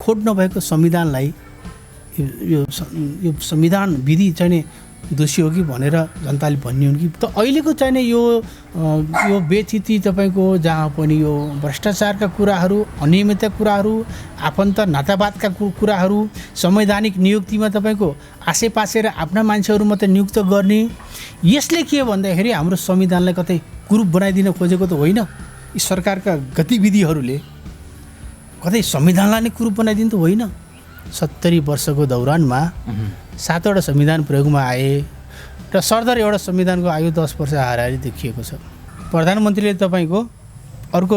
खोट नभएको संविधानलाई यो संविधान विधि चाहिँ नि दोषी हो कि भनेर जनताले भन्ने हुन् कि त अहिलेको चाहिँ नि यो व्यथिति तपाईँको जहाँ पनि यो भ्रष्टाचारका कुराहरू, अनियमितता कुराहरू, आफन्त नातावादका कुराहरू, संवैधानिक नियुक्तिमा तपाईँको आसेपासे र आफ्ना मान्छेहरू मात्रै नियुक्त गर्ने, यसले के भन्दाखेरि हाम्रो संविधानलाई कतै कुरूप बनाइदिन खोजेको त होइन। यी सरकारका गतिविधिहरूले कतै संविधानलाई नै कुरूप बनाइदिनु त होइन। 70 वर्षको दौरानमा 7वटा संविधान प्रयोगमा आए र सरदर एउटा संविधानको आयु 10 वर्ष हाराहारी देखिएको छ। प्रधानमन्त्रीले तपाईँको अर्को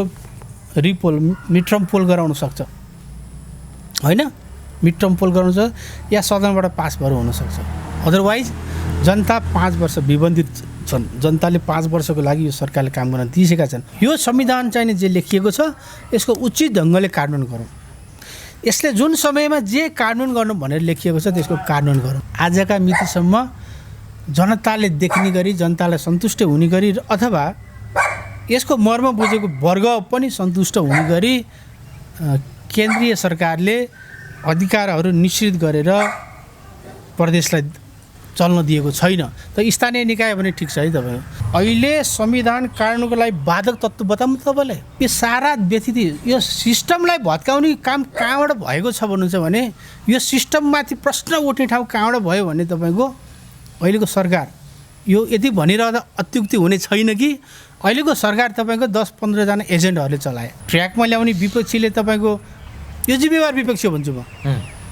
रिपोल मिडटर्म पोल गराउन सक्छ होइन, मिडटर्म पोल गराउन सक्छ या सदनबाट पास भएर हुनसक्छ। अदरवाइज जनता 5 वर्ष विबन्धित छन्। जनताले 5 वर्षको लागि यो सरकारले काम गर्न दिइसकेका छन्। यो संविधान चाहिँ जे लेखिएको छ यसको उचित ढङ्गले कार्यान्वयन गरौँ। यसले जुन समयमा जे कानुन गर्नु भनेर लेखिएको छ त्यसको कानुन गरौँ। आजका मितिसम्म जनताले देख्ने गरी, जनतालाई सन्तुष्ट हुने गरी अथवा यसको मर्म बुझेको वर्ग पनि सन्तुष्ट हुने गरी केन्द्रीय सरकारले अधिकारहरू निश्चित गरेर प्रदेशलाई चल्न दिएको छैन। त स्थानीय निकाय भने ठिक छ है। तपाईँ अहिले संविधान कार्यान्वयनको लागि बाधक तत्त्व बताउनु तपाईँलाई। यो सारा व्यथिति यो सिस्टमलाई भत्काउने काम कहाँबाट भएको छ भन्नुहुन्छ भने यो सिस्टममाथि प्रश्न उठ्ने ठाउँ कहाँबाट भयो भने तपाईँको अहिलेको सरकार यो यति भनिरहँदा अत्युक्ति हुने छैन कि अहिलेको सरकार तपाईँको 10-15 जना एजेन्टहरूले चलाए। ट्र्याकमा ल्याउने विपक्षीले तपाईँको यो जिम्मेवार विपक्षी भन्छु म।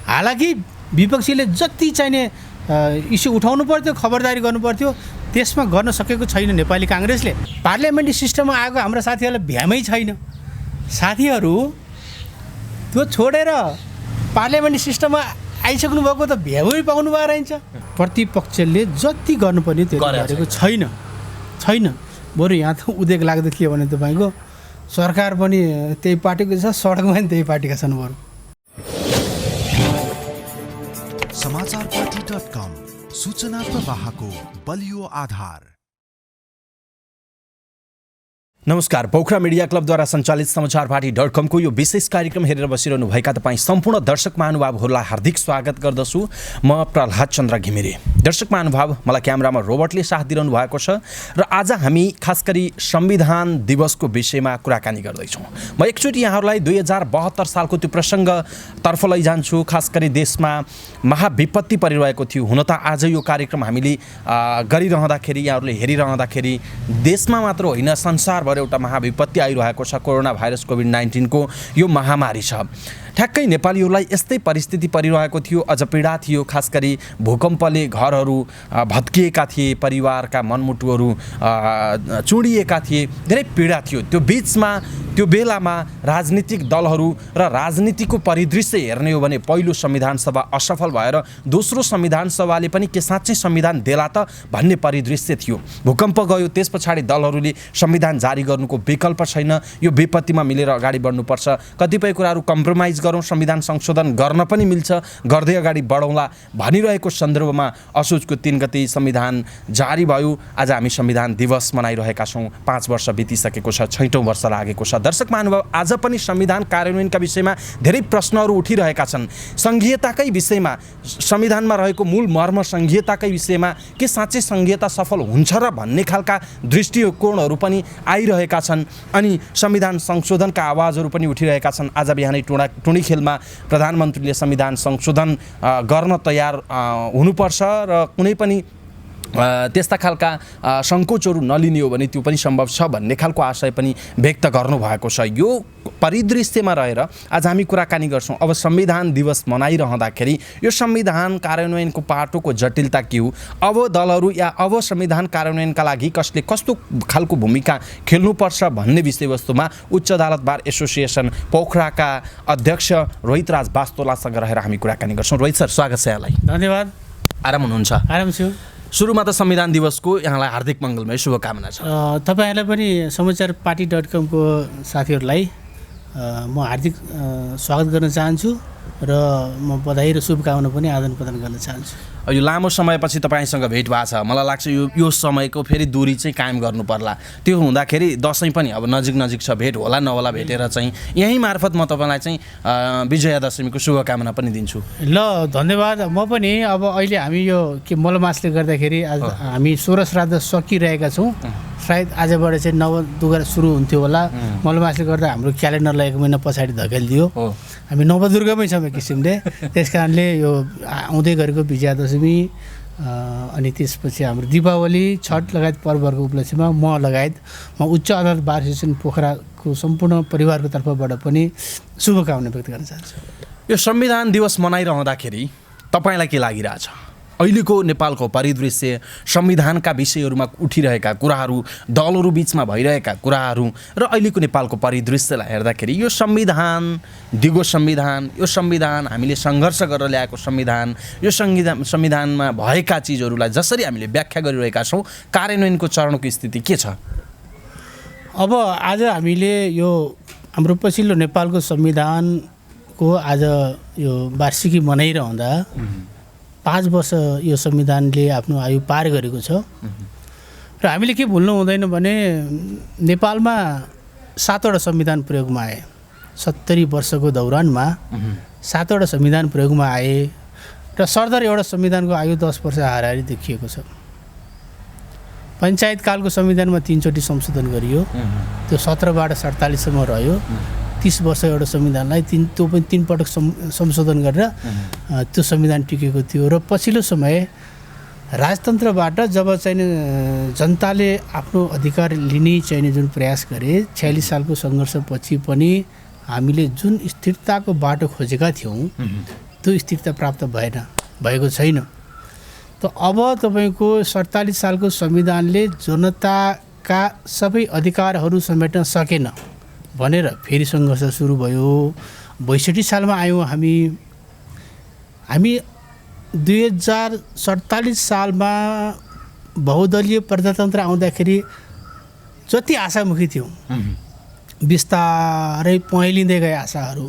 हालाकि विपक्षीले जति चाहिने इस्यु उठाउनु पर्थ्यो, खबरदारी गर्नु पर्थ्यो, त्यसमा गर्न सकेको छैन नेपाली काङ्ग्रेसले। पार्लियामेन्ट्री सिस्टममा आएको हाम्रा साथीहरूलाई भ्यामै छैन। साथीहरू त्यो छोडेर पार्लियामेन्ट्री सिस्टममा आइसक्नु भएको त भ्यामै पाउनु भएर रहन्छ। प्रतिपक्षले जति गर्नुपर्ने त्यो गरेको छैन। बरु यहाँ त उदेक लाग्दो के भने तपाईँको सरकार पनि त्यही पार्टीको छ, सडकमा पनि त्यही पार्टीका छन्। बरु समाचारपाटी.com सूचना प्रवाहको बलियो आधार। नमस्कार, पोखरा मिडिया क्लबद्वारा सञ्चालित समाचारपाटी.com को यो विशेष कार्यक्रम हेरेर बसिरहनु भएका तपाईँ सम्पूर्ण दर्शक महानुभावहरूलाई हार्दिक स्वागत गर्दछु। म प्रहलाद चन्द्र घिमिरे। दर्शक महानुभाव, मलाई क्यामेरामा रोबर्टले साथ दिइरहनु भएको छ र आज हामी खास गरी संविधान दिवसको विषयमा कुराकानी गर्दैछौँ। म एकचोटि यहाँहरूलाई 2072 सालको त्यो प्रसङ्गतर्फ लैजान्छु। खास गरी देशमा महाविपत्ति परिरहेको थियो। हुन त आज यो कार्यक्रम हामीले गरिरहँदाखेरि, यहाँहरूले हेरिरहँदाखेरि देशमा मात्र होइन संसार एउटा महाविपत्ति आइरहेको छ। कोरोना भाइरस कोभिड-19 को यो महामारी छ। ठ्याक्कै नेपालीहरूलाई यस्तै परिस्थिति परिरहेको थियो। अझ पीडा थियो। खास गरी भूकम्पले घरहरू भत्किएका थिए, परिवारका मनमुटुहरू चुडिएका थिए, धेरै पीडा थियो। त्यो बेलामा राजनीतिक दलहरू र राजनीतिको परिदृश्य हेर्ने हो भने पहिलो संविधान सभा असफल भएर दोस्रो संविधान सभाले पनि के साँच्चै संविधान देला त भन्ने परिदृश्य थियो। भूकम्प गयो, त्यस पछाडि दलहरूले संविधान जारी गर्नुको विकल्प छैन, यो विपत्तिमा मिलेर अगाडि बढ्नुपर्छ, कतिपय कुराहरू कम्प्रोमाइज गरौँ, संविधान संशोधन गर्न पनि मिल्छ, गर्दै अगाडि बढौँला भनिरहेको सन्दर्भमा असोजको 3 गते संविधान जारी भयो। आज हामी संविधान दिवस मनाइरहेका छौँ। 5 वर्ष बितिसकेको छ, 6औं वर्ष लागेको छ। दर्शक महानुभाव, आज पनि संविधान कार्यान्वयनका विषयमा धेरै प्रश्नहरू उठिरहेका छन्। संघीयताकै विषयमा, संविधानमा रहेको मूल मर्म संघीयताकै विषयमा के साँच्चै संघीयता सफल हुन्छ र भन्ने खालका दृष्टिकोणहरू पनि आइरहेका छन्। अनि संविधान संशोधनका आवाजहरू पनि उठिरहेका छन्। आज बिहानै टुँडी खेलमा प्रधानमन्त्रीले संविधान संशोधन गर्न तयार हुनुपर्छ र कुनै पनि त्यस्ता खालका सङ्कोचहरू नलिने हो भने त्यो पनि सम्भव छ भन्ने खालको आशय पनि व्यक्त गर्नुभएको छ। यो परिदृश्यमा रहेर आज हामी कुराकानी गर्छौँ। अब संविधान दिवस मनाइरहँदाखेरि यो संविधान कार्यान्वयनको पाटोको जटिलता के हो, अब दलहरू या अब संविधान कार्यान्वयनका लागि कसले कस्तो खालको भूमिका खेल्नुपर्छ भन्ने विषयवस्तुमा उच्च अदालत बार एसोसिएसन पोखराका अध्यक्ष रोहित राज वास्तोलासँग रहेर हामी कुराकानी गर्छौँ। रोहित सर, स्वागत छ यहाँलाई। धन्यवाद। आराम हुनुहुन्छ? आराम छु। सुरुमा त संविधान दिवसको यहाँलाई हार्दिक मङ्गलमय शुभकामना छ। तपाईँहरूलाई पनि समाचारपाटी.com को साथीहरूलाई म हार्दिक स्वागत गर्न चाहन्छु। र म बधाई र शुभकामना पनि आदान प्रदान गर्न चाहन्छु। यो लामो समयपछि तपाईँसँग भेट भएको छ, मलाई लाग्छ यो समयको फेरि दूरी चाहिँ कायम गर्नु पर्ला। त्यो हुँदाखेरि दसैँ पनि अब नजिक छ, भेट होला नहोला भेटेर चाहिँ यही मार्फत म तपाईँलाई चाहिँ विजयादशमीको शुभकामना पनि दिन्छु। ल धन्यवाद। म पनि अब अहिले हामी यो के मलमासले गर्दाखेरि आज हामी 16 श्राद्ध सकिरहेका छौँ। सायद आजबाट चाहिँ नवदुर्गा सुरु हुन्थ्यो होला। मलमासले गर्दा हाम्रो क्यालेन्डरलाई 1 महिना पछाडि धकेलिदियो। हामी नवदुर्गामै छौँ एक किसिमले। त्यस कारणले यो आउँदै गरेको विजयादशमी अनि त्यसपछि हाम्रो दीपावली, छठ लगायत पर्वहरूको उपलक्ष्यमा म उच्च अदालत बार एसोसिएसन पोखराको सम्पूर्ण परिवारको तर्फबाट पनि शुभकामना व्यक्त गर्न चाहन्छु। यो संविधान दिवस मनाइरहँदाखेरि तपाईँलाई के लागिरहेछ? अहिलेको नेपालको परिदृश्य, संविधानका विषयहरूमा उठिरहेका कुराहरू, दलहरू बिचमा भइरहेका कुराहरू र अहिलेको नेपालको परिदृश्यलाई हेर्दाखेरि यो संविधान, दिगो संविधान, यो संविधान हामीले सङ्घर्ष गरेर ल्याएको संविधान, यो संविधानमा भएका चिजहरूलाई जसरी हामीले व्याख्या गरिरहेका छौँ, कार्यान्वयनको चरणको स्थिति के छ? अब आज हामीले यो हाम्रो पछिल्लो नेपालको संविधानको आज यो वार्षिकी मनाइरहँदा 5 वर्ष यो संविधानले आफ्नो आयु पार गरेको छ। र हामीले के भुल्नु हुँदैन भने नेपालमा 7वटा संविधान प्रयोगमा आए। 70 वर्षको दौरानमा 7वटा संविधान प्रयोगमा आए र सरदर एउटा संविधानको आयु 10 वर्ष हाराहारी देखिएको छ। पञ्चायत कालको संविधानमा 3 चोटि संशोधन गरियो। त्यो 17बाट 47सम्म रह्यो। 30 वर्ष एउटा संविधानलाई त्यो पनि 3 पटक संशोधन गरेर त्यो संविधान टिकेको थियो। र पछिल्लो समय राजतन्त्रबाट जब चाहिँ जनताले आफ्नो अधिकार लिने चाहिँ जुन प्रयास गरे, 46 सालको सङ्घर्षपछि पनि हामीले जुन स्थिरताको बाटो खोजेका थियौँ त्यो स्थिरता प्राप्त भएको छैन। त अब तपाईँको 47 सालको संविधानले जनताका सबै अधिकारहरू समेट्न सकेन भनेर फेरि सङ्घर्ष सुरु भयो। 62 सालमा आयौँ हामी 2047 सालमा बहुदलीय प्रजातन्त्र आउँदाखेरि जति आशामुखी थियौँ बिस्तारै पहेँलिँदै गए आशाहरू।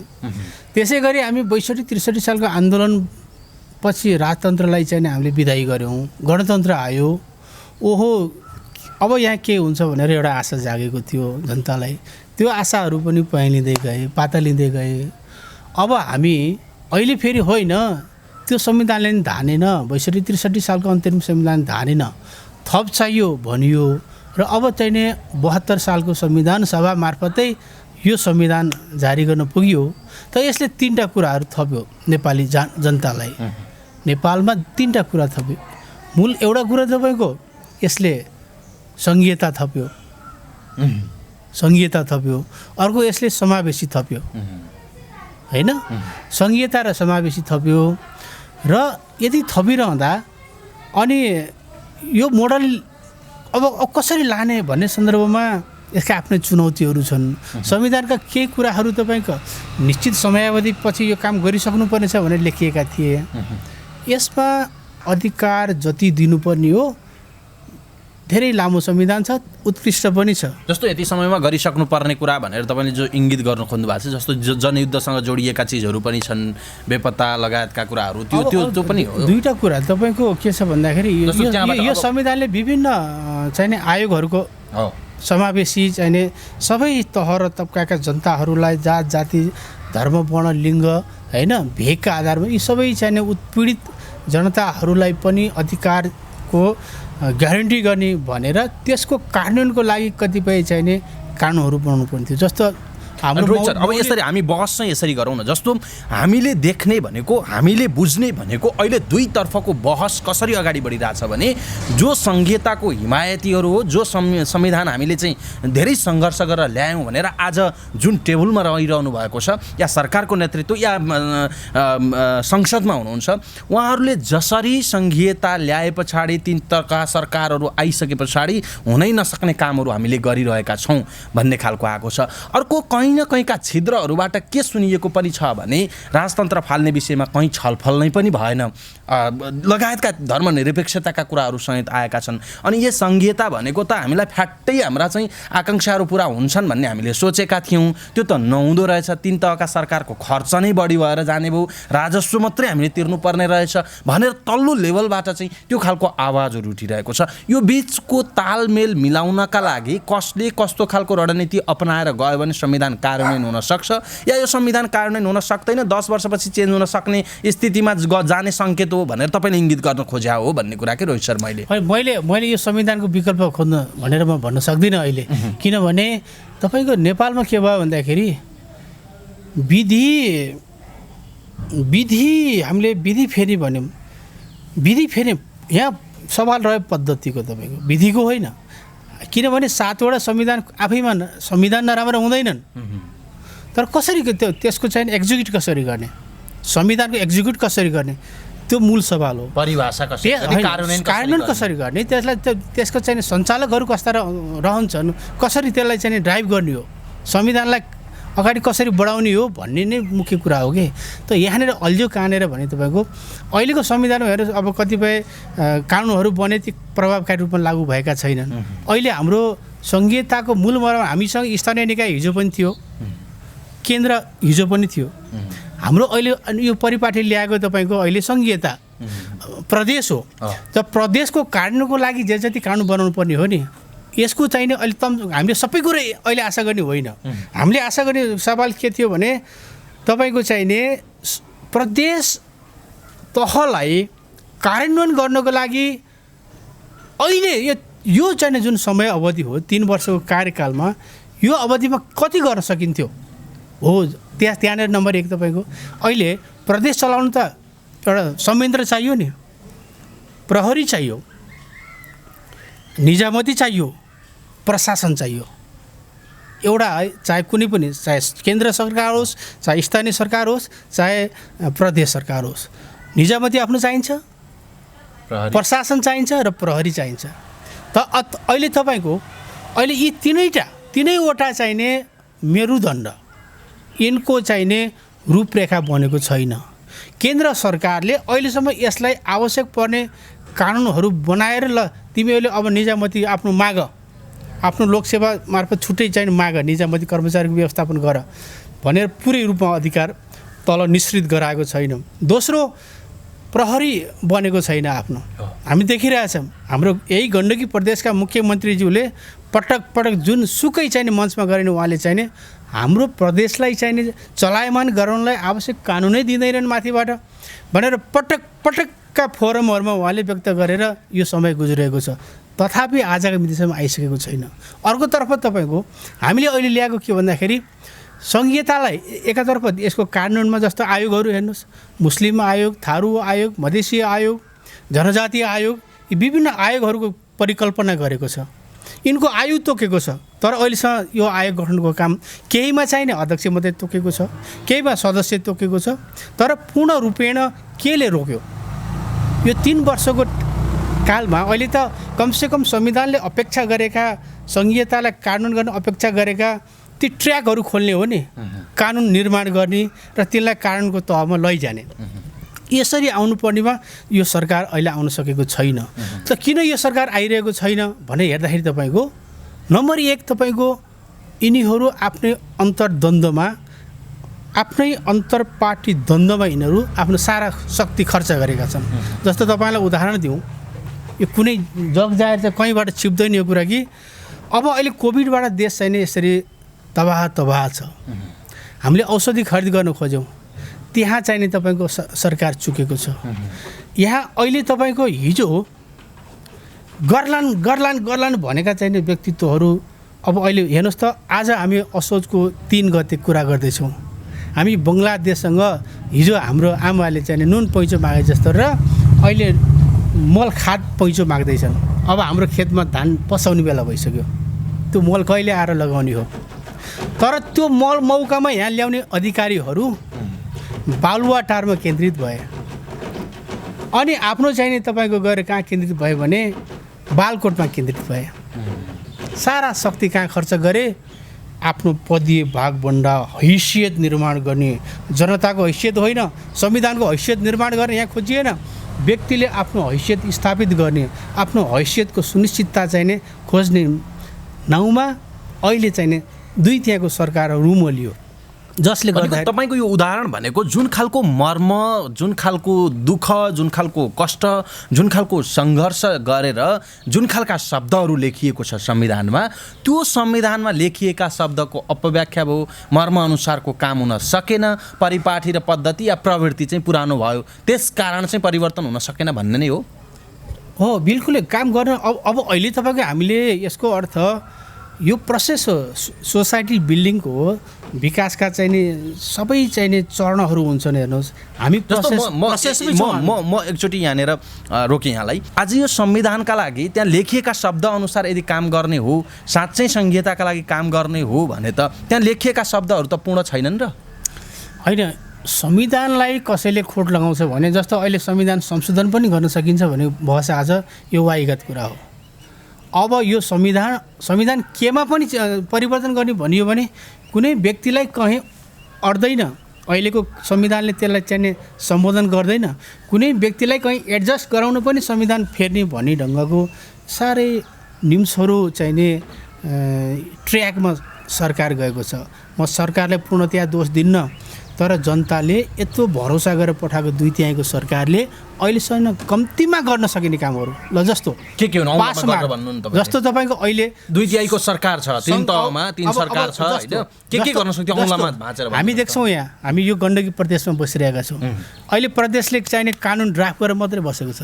त्यसै गरी हामी 62-63 सालको आन्दोलन पछि राजतन्त्रलाई चाहिँ हामीले विदाई गऱ्यौँ, गणतन्त्र आयो। ओहो अब यहाँ के हुन्छ भनेर एउटा आशा जागेको थियो जनतालाई। त्यो आशाहरू पनि पहेँलिँदै गए, पातलिँदै गए। अब हामी अहिले फेरि होइन, त्यो संविधानले नि धानेन, 62-63 सालको अन्तरिम संविधान धानेन, थप चाहियो भनियो। र अब चाहिँ 72 सालको संविधान सभा मार्फतै यो संविधान जारी गर्न पुग्यो। त यसले 3टा कुराहरू थप्यो नेपाली जनतालाई। नेपालमा 3टा कुरा थप्यो। मूल एउटा कुरा तपाईँको यसले सङ्घीयता थप्यो, अर्को यसले समावेशी थप्यो होइन। सङ्घीयता र समावेशी थप्यो। र यदि थपिरहँदा अनि यो मोडल अब कसरी लाने भन्ने सन्दर्भमा यसका आफ्नै चुनौतीहरू छन्। संविधानका केही कुराहरू तपाईँको निश्चित समयावधि पछि यो काम गरिसक्नुपर्नेछ भनेर लेखिएका थिए। यसमा अधिकार जति दिनुपर्ने हो धेरै लामो संविधान छ, उत्कृष्ट पनि छ। जस्तो यति समयमा गरिसक्नु पर्ने कुरा भनेर तपाईँले जो इङ्गित गर्न खोज्नु भएको छ, जस्तो जनयुद्धसँग जोडिएका चिजहरू पनि छन्, बेपत्ता लगायतका कुराहरू, त्यो पनि हो। 2टा कुरा तपाईँको के छ भन्दाखेरि यो संविधानले विभिन्न चाहिने आयोगहरूको समावेशी चाहिने सबै तह र तबकाका जनताहरूलाई जात जाति धर्म वर्ण लिङ्ग होइन भेगका आधारमा यी सबै चाहिने उत्पीडित जनताहरूलाई पनि अधिकारको ग्यारेन्टी गर्ने भनेर त्यसको कार्यान्वयनको लागि कतिपय चाहिने कानुनहरू बनाउनु पर्ने थियो। जस्तो हाम्रो अब यसरी हामी बहस चाहिँ यसरी गरौँ न, जस्तो हामीले देख्ने भनेको, हामीले बुझ्ने भनेको अहिले दुईतर्फको बहस कसरी अगाडि बढिरहेछ भने जो सङ्घीयताको हिमायतीहरू हो, जो संविधान हामीले चाहिँ धेरै सङ्घर्ष गरेर ल्यायौँ भनेर आज जुन टेबलमा रहिरहनु भएको छ या सरकारको नेतृत्व या संसदमा हुनुहुन्छ, उहाँहरूले जसरी सङ्घीयता ल्याए पछाडि 3 तर्का सरकारहरू आइसके पछाडि हुनै नसक्ने कामहरू हामीले गरिरहेका छौँ भन्ने खालको आएको छ। अर्को कहीँ कहीँ न कहीँका छिद्रहरूबाट के सुनिएको पनि छ भने राजतन्त्र फाल्ने विषयमा कहीँ छलफल नै पनि भएन, लगायतका धर्मनिरपेक्षताका कुराहरू सहित आएका छन्। अनि यो सङ्घीयता भनेको त हामीलाई फ्याट्टै हाम्रा चाहिँ आकाङ्क्षाहरू पुरा हुन्छन् भन्ने हामीले सोचेका थियौँ, त्यो त नहुँदो रहेछ। 3 तहका सरकारको खर्च नै बढी भएर जाने भयो, राजस्व मात्रै हामीले तिर्नुपर्ने रहेछ भनेर तल्लो लेभलबाट चाहिँ त्यो खालको आवाजहरू उठिरहेको छ। यो बिचको तालमेल मिलाउनका लागि कसले कस्तो खालको रणनीति अपनाएर गयो भने संविधान कार्यान्वयन हुन सक्छ, या यो संविधान कार्यान्वयन हुन सक्दैन, 10 वर्षपछि चेन्ज हुन सक्ने स्थितिमा जाने सङ्केत हो भनेर तपाईँले इङ्गित गर्न खोज्या हो भन्ने कुरा के रोहित सर? मैले यो संविधानको विकल्प खोज्न भनेर म भन्न सक्दिनँ अहिले, किनभने तपाईँको नेपालमा के भयो भन्दाखेरि विधि हामीले विधि फेरि भन्यौँ, विधि फेरि यहाँ सवाल रह्यो पद्धतिको, तपाईँको विधिको होइन। किनभने 7वटा संविधान आफैमा संविधान नराम्रो हुँदैनन्, तर कसरी त्यसको चाहिँ एक्जिक्युट कसरी गर्ने, संविधानको एक्जिक्युट कसरी गर्ने, त्यो मूल सवाल हो। परिभाषा कसरी, कार्यान्वयन कसरी गर्ने, त्यसलाई त्यसको चाहिँ सञ्चालकहरू कस्ता रहन्छन्, कसरी त्यसलाई चाहिँ ड्राइभ गर्ने हो, संविधानलाई अगाडि कसरी बढाउने हो भन्ने नै मुख्य कुरा हो कि। त यहाँनिर अल्झियो कहाँनिर भने तपाईँको अहिलेको संविधानमा हेर्नु, अब कतिपय कानुनहरू बने ती प्रभावकारी रूपमा लागू भएका छैनन्। अहिले हाम्रो सङ्घीयताको मूल मर्म हामीसँग स्थानीय निकाय हिजो पनि थियो, केन्द्र हिजो पनि थियो। हाम्रो अहिले यो परिपाटी ल्याएको तपाईँको अहिले सङ्घीयता प्रदेश हो। त प्रदेशको कार्यान्वयनको लागि जे जति कानुन बनाउनु पर्ने हो नि, यसको चाहिने अहिले हामीले सबै कुरो अहिले आशा गर्ने होइन। हामीले आशा गर्ने सवाल के थियो भने तपाईँको चाहिने प्रदेश तहलाई कार्यान्वयन गर्नको लागि अहिले यो चाहिने जुन समय अवधि हो 3 वर्षको कार्यकालमा, यो अवधिमा कति गर्न सकिन्थ्यो हो। त्यहाँनिर नम्बर 1 तपाईँको अहिले प्रदेश चलाउनु त एउटा संयन्त्र चाहियो नि, प्रहरी चाहियो, निजामती चाहियो, प्रशासन चाहियो एउटा है, चाहे कुनै पनि, चाहे केन्द्र सरकार होस्, चाहे स्थानीय सरकार होस्, चाहे प्रदेश सरकार होस्, निजामती आफ्नो चाहिन्छ, प्रशासन चाहिन्छ र प्रहरी चाहिन्छ। त अहिले तपाईँको अहिले यी तिनैवटा चाहिने मेरुदण्ड, यिनको चाहिने रूपरेखा बनेको छैन। केन्द्र सरकारले अहिलेसम्म यसलाई आवश्यक पर्ने कानुनहरू बनाएर ल तिमीहरूले अब निजामती आफ्नो माग, आफ्नो लोकसेवा मार्फत छुट्टै चाहिँ माग, निजामती कर्मचारीको व्यवस्थापन गर भनेर पुरै रूपमा अधिकार तल निश्चित गराएको छैन। दोस्रो, प्रहरी बनेको छैन आफ्नो। हामी देखिरहेछौँ हाम्रो यही गण्डकी प्रदेशका मुख्यमन्त्रीज्यूले पटक जुन सुकै चाहिँ मञ्चमा गरेन, उहाँले चाहिँ हाम्रो प्रदेशलाई चाहिँ चलायमान गराउनलाई आवश्यक कानुनै दिँदैनन् माथिबाट भनेर पटकका फोरमहरूमा उहाँले व्यक्त गरेर यो समय गुज्रिरहेको छ। तथापि आजको मितिसम्म आइसकेको छैन। अर्कोतर्फ तपाईँको हामीले अहिले ल्याएको के भन्दाखेरि सङ्घीयतालाई एकातर्फ यसको कानुनमा जस्तो आयोगहरू हेर्नुहोस्, मुस्लिम आयोग, थारू आयोग, मधेसी आयोग, जनजातीय आयोग, यी विभिन्न आयोगहरूको परिकल्पना गरेको छ। यिनको आयु तोकेको छ, तर अहिलेसम्म यो आयोग गठनको काम केहीमा चाहिने अध्यक्ष मात्रै तोकेको छ, केहीमा सदस्य तोकेको छ, तर पूर्ण रूपेण केले रोक्यो? यो 3 वर्षको कालमा अहिले त कमसेकम संविधानले अपेक्षा गरेका, सङ्घीयतालाई कानुन गर्न अपेक्षा गरेका ती ट्र्याकहरू खोल्ने हो नि, कानुन निर्माण गर्ने र त्यसलाई कानुनको तहमा लैजाने। यसरी आउनुपर्नेमा यो सरकार अहिले आउन सकेको छैन। त किन यो सरकार आइरहेको छैन भने हेर्दाखेरि तपाईँको नम्बर 1 तपाईँको यिनीहरू आफ्नै अन्तर्द्वन्द्वमा, आफ्नै अन्तर पार्टी द्वन्द्वमा यिनीहरू आफ्नो सारा शक्ति खर्च गरेका छन्। जस्तो तपाईँलाई उदाहरण दिउँ, यो कुनै जग जाएर चाहिँ कहीँबाट छिप्दैन यो कुरा कि अब अहिले कोभिडबाट देश चाहिँ यसरी तबाह छ। हामीले औषधि खरिद गर्न खोज्यौँ, त्यहाँ चाहिने तपाईँको सरकार चुकेको छ। यहाँ अहिले तपाईँको हिजो गर्लान भनेका चाहिने व्यक्तित्वहरू अब अहिले हेर्नुहोस् त, आज हामी असोजको 3 गते कुरा गर्दैछौँ। हामी बङ्गलादेशसँग हिजो हाम्रो आमाले चाहिने नुन पैँचो मागे जस्तो र अहिले मल खाद पैँचो माग्दैछन्। अब हाम्रो खेतमा धान पसाउने बेला भइसक्यो, त्यो मल कहिले आएर लगाउने हो? तर त्यो मल मौकामा यहाँ ल्याउने अधिकारीहरू बालुवाटारमा केन्द्रित भए, अनि आफ्नो चाहिने तपाईँको गएर कहाँ केन्द्रित भयो भने बालकोटमा केन्द्रित भए। सारा शक्ति कहाँ खर्च गरे? आफ्नो पदीय भागभन्डा हैसियत निर्माण गर्ने, जनताको हैसियत होइन संविधानको हैसियत निर्माण गर्ने यहाँ खोजिएन। व्यक्तिले आफ्नो हैसियत स्थापित गर्ने, आफ्नो हैसियतको सुनिश्चितता चाहिने खोज्ने नाउँमा अहिले चाहिने दुई त्यहाँको सरकारहरू उमलियो, जसले गर्दा तपाईँको यो उदाहरण भनेको जुन खालको मर्म, जुन खालको दुःख, जुन खालको कष्ट, जुन खालको सङ्घर्ष गरेर जुन खालका शब्दहरू लेखिएको छ संविधानमा, त्यो संविधानमा लेखिएका शब्दको अपव्याख्या भयो, मर्मअनुसारको काम हुन सकेन, परिपाटी र पद्धति या प्रवृत्ति चाहिँ पुरानो भयो, त्यस कारण चाहिँ परिवर्तन हुन सकेन भन्ने नै हो। बिल्कुलै काम गर्न। अब अहिले तपाईँको हामीले यसको अर्थ यो प्रोसेस हो, सोसाइटी बिल्डिङको हो, विकासका चाहिने सबै चाहिने चरणहरू हुन्छन्। हेर्नुहोस् हामी म एकचोटि यहाँनिर रोकेँ यहाँलाई। आज यो संविधानका लागि त्यहाँ लेखिएका शब्द अनुसार यदि काम गर्ने हो, साँच्चै संहिताका लागि काम गर्ने हो भने त त्यहाँ लेखिएका शब्दहरू त पूर्ण छैनन् र होइन। संविधानलाई कसैले खोट लगाउँछ भने, जस्तो अहिले संविधान संशोधन पनि गर्न सकिन्छ भने बहस आज यो वाइगत कुरा हो। अब यो संविधान केमा पनि परिवर्तन गर्ने भनियो भने कुनै व्यक्तिलाई कहीँ अड्दैन, अहिलेको संविधानले त्यसलाई चाहिने सम्बोधन गर्दैन। कुनै व्यक्तिलाई कहीँ एडजस्ट गराउनु पनि संविधान फेर्ने भन्ने ढङ्गको साह्रै निम्सहरू चाहिने ट्र्याकमा सरकार गएको छ। म सरकारलाई पूर्णतया दोष दिन्न, तर जनताले यत्रो भरोसा गरेर पठाएको दुई तिहाईको सरकारले अहिलेसम्म कम्तीमा गर्न सकिने कामहरू ल जस्तो के हो जस्तो तपाईँको अहिले दुई तिहाईको सरकार छ, तीन तहमा तीन सरकार छ हैन, के गर्न सक्थ्यो औँलामा भाँचेर। हामी देख्छौँ यहाँ हामी यो गण्डकी प्रदेशमा बसिरहेका छौँ। अहिले प्रदेशले चाहिने कानुन ड्राफ्ट गरेर मात्रै बसेको छ।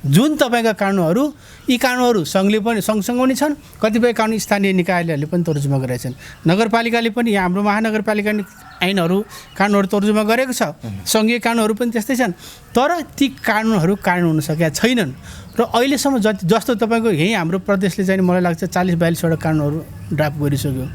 जुन तपाईँका कानुनहरू, यी कानुनहरू सङ्घले पनि सँगसँगै पनि छन्, कतिपय कानुन स्थानीय निकायहरूले पनि तर्जुमा गरेका छन्, नगरपालिकाले पनि यहाँ हाम्रो महानगरपालिका ऐनहरू कानुनहरू तर्जुमा गरेको छ, सङ्घीय कानुनहरू पनि त्यस्तै छन्। तर ती कानुनहरू कानुन हुन सकेका छैनन् र अहिलेसम्म जस्तो तपाईँको यहीँ हाम्रो प्रदेशले चाहिँ मलाई लाग्छ 40-42वटा कानुनहरू ड्राफ्ट गरिसक्यो।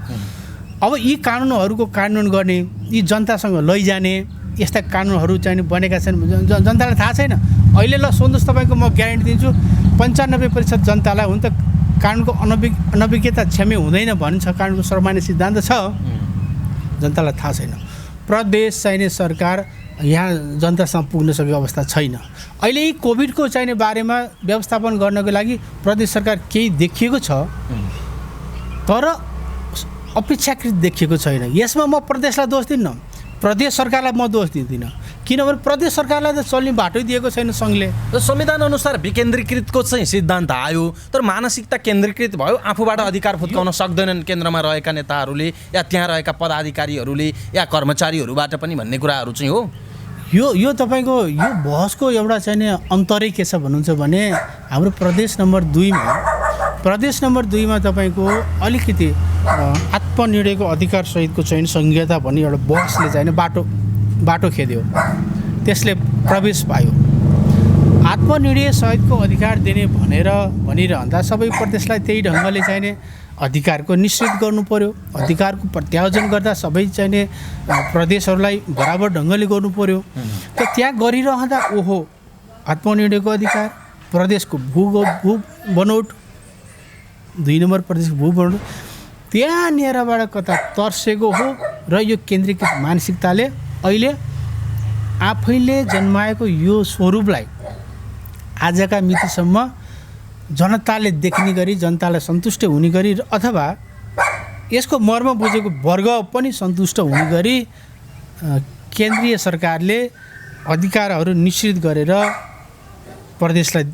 अब यी कानुनहरूको कानुन गर्ने, यी जनतासँग लैजाने यस्ता कानुनहरू चाहिँ बनेका छन्, जनतालाई थाहा छैन। अहिले ल सुन्नुहोस्, तपाईँको म ग्यारेन्टी दिन्छु 95% जनतालाई हुन त कानुनको अनभिज्ञता क्षम्य हुँदैन भन्छ, कानुनको सर्वमान्य सिद्धान्त छ, जनतालाई थाहा छैन। प्रदेश चाहिने सरकार यहाँ जनतासँग पुग्न सकेको अवस्था छैन। अहिले यी कोभिडको चाहिने बारेमा व्यवस्थापन गर्नको लागि प्रदेश सरकार केही देखिएको छ, तर अपेक्षाकृत देखिएको छैन। यसमा म प्रदेशलाई दोष दिन्न, प्रदेश सरकारलाई म दोष दिँदिनँ, किनभने प्रदेश सरकारलाई त चल्ने बाटै दिएको छैन सङ्घले। संविधान अनुसार विकेन्द्रीकृतको चाहिँ सिद्धान्त आयो, तर मानसिकता केन्द्रीकृत भयो। आफूबाट अधिकार फुत्काउन सक्दैनन् केन्द्रमा रहेका नेताहरूले या त्यहाँ रहेका पदाधिकारीहरूले या कर्मचारीहरूबाट पनि भन्ने कुराहरू चाहिँ हो। यो तपाईँको यो बहसको एउटा चाहिने अन्तरै के छ भन्नुहुन्छ भने हाम्रो प्रदेश नम्बर 2मा तपाईँको अलिकति आत्मनिर्णयको अधिकार सहितको चाहिँ संहिता भन्ने एउटा बहसले चाहिँ बाटो खेद्यो, त्यसले प्रवेश पायो। आत्मनिर्णय सहितको अधिकार दिने भनिरहँदा सबै प्रदेशलाई त्यही ढङ्गले चाहिने अधिकारको निश्चित गर्नु पर्यो, अधिकारको प्रत्यायोजन गर्दा सबै चाहिने प्रदेशहरूलाई बराबर ढङ्गले गर्नु पर्यो। त त्यहाँ गरिरहँदा ओहो आत्मनिर्णयको अधिकार, प्रदेशको भू बनोट, 2 नम्बर प्रदेशको भू बनोट त्यहाँनिरबाट कता तर्सेको हो र यो केन्द्रीकृत मानसिकताले अहिले आफैले जन्माएको यो स्वरूपलाई आजका मितिसम्म जनताले देख्ने गरी, जनतालाई सन्तुष्ट हुने गरी अथवा यसको मर्म बुझेको वर्ग पनि सन्तुष्ट हुने गरी केन्द्रीय सरकारले अधिकारहरू निश्चित गरेर प्रदेशलाई